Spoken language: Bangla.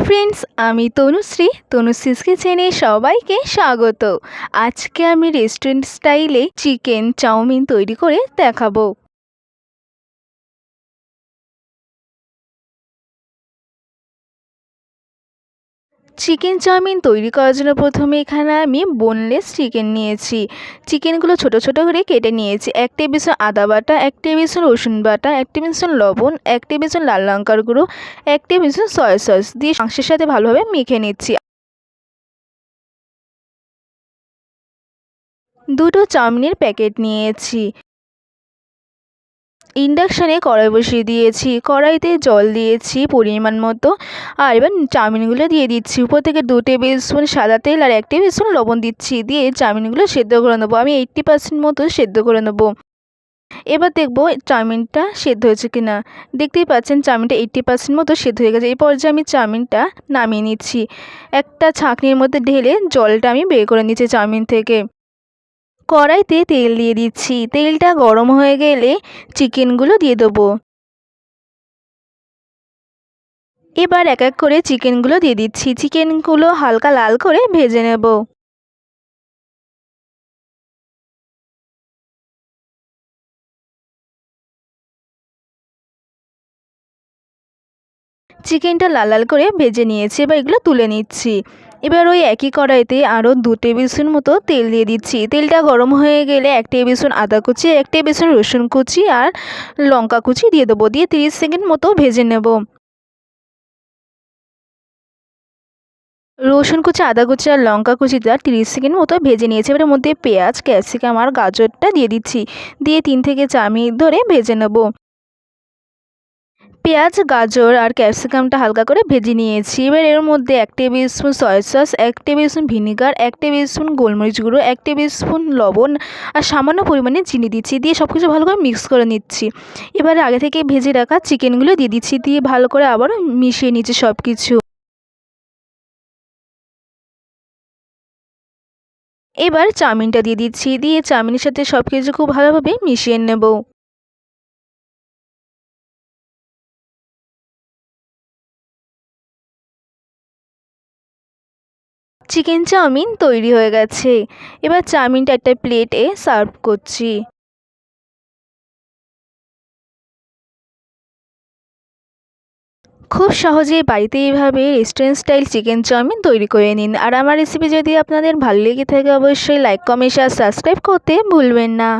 ফ্রেন্ডস, আমি তনুশ্রীস কিচেনে সবাইকে স্বাগত। আজকে আমি রেস্টুরেন্ট স্টাইলে চিকেন চাউমিন তৈরি করে দেখাবো। চিকেন চাউমিন তৈরি করার জন্য প্রথমে এখানে আমি বোনলেস চিকেন নিয়েছি। চিকেনগুলো ছোট ছোট করে কেটে নিয়েছি। 1 টেবিল স্পুন আদা বাটা, 1 টেবিল স্পুন রসুন বাটা, 1 টেবিল স্পুন লবণ, 1 টেবিল স্পুন লাল লঙ্কার গুঁড়ো, 1 টেবিল স্পুন সয়া সস দিয়ে মাংসের সাথে ভালোভাবে মেখে নিচ্ছি। দুটো চাউমিনের প্যাকেট নিয়েছি। ইন্ডাকশানে কড়াই বসিয়ে দিয়েছি। কড়াইতে জল দিয়েছি পরিমাণ মতো। আর এবার চাউমিনগুলো দিয়ে দিচ্ছি। উপর থেকে 2 টেবিল স্পুন সাদা তেল আর 1 টেবিল স্পুন লবণ দিচ্ছি। দিয়ে চাউমিনগুলো সেদ্ধ করে নেবো। আমি 80% মতো সেদ্ধ করে নেবো। এবার দেখবো চাউমিনটা সেদ্ধ হয়েছে কিনা। দেখতেই পাচ্ছেন চাউমিনটা 80% মতো সেদ্ধ হয়ে গেছে। এই পর্যায়ে আমি চাউমিনটা নামিয়ে নিচ্ছি। একটা ছাঁকনির মধ্যে ঢেলে জলটা আমি বের করে নিচ্ছি চাউমিন থেকে। কড়াইতে তেল দিয়ে দিচ্ছি। তেলটা গরম হয়ে গেলে চিকেনগুলো দিয়ে দেবো। এবার এক এক করে চিকেনগুলো দিয়ে দিচ্ছি। চিকেনগুলো হালকা লাল করে ভেজে নেব। চিকেনটা লাল লাল করে ভেজে নিয়েছি। এবার এগুলো তুলে নিচ্ছি। এবার ওই একই কড়াইতে আরও 2 টেবিল স্পুন মতো তেল দিয়ে দিচ্ছি। তেলটা গরম হয়ে গেলে 1 টেবিল স্পুন আদা কুচি, 1 টেবিল স্পুন রসুন কুচি আর লঙ্কা কুচি দিয়ে দেবো। দিয়ে 30 সেকেন্ড মতো ভেজে নেব। রসুন কুচি, আদা কুচি আর লঙ্কা কুচিটা 30 সেকেন্ড মতো ভেজে নিয়েছি। এবার এর মধ্যে পেঁয়াজ, ক্যাপসিকাম আর গাজরটা দিয়ে দিচ্ছি। দিয়ে 3 থেকে 4 মিনিট ধরে ভেজে নেব। পেঁয়াজ, গাজর আর ক্যাপসিকামটা হালকা করে ভেজে নিয়েছি। এবার এর মধ্যে 1 table spoon soya sauce, 1 table spoon vinegar, 1 table spoon গোলমরিচ গুঁড়ো, 1 টেবিল স্পুন লবণ আর সামান্য পরিমাণে চিনি দিচ্ছি। দিয়ে সব কিছু ভালো করে মিক্স করে নিচ্ছি। এবারে আগে থেকে ভেজে রাখা চিকেনগুলো দিয়ে দিচ্ছি। দিয়ে ভালো করে আবারও মিশিয়ে নিচ্ছি সব কিছু। এবার চাউমিনটা দিয়ে দিচ্ছি। দিয়ে চাউমিনের সাথে সব কিছু খুব ভালোভাবে মিশিয়ে নেব। চিকেন চাউমিন তৈরি হয়ে গেছে। এবার চাউমিনটা একটা প্লেটে সার্ভ করছি। খুব সহজেই বাড়িতে এইভাবে রেস্টুরেন্ট স্টাইল চিকেন চাউমিন তৈরি করে নিন। আর আমার রেসিপি যদি আপনাদের ভালো লেগে থাকে অবশ্যই লাইক, কমেন্ট আর সাবস্ক্রাইব করতে ভুলবেন না।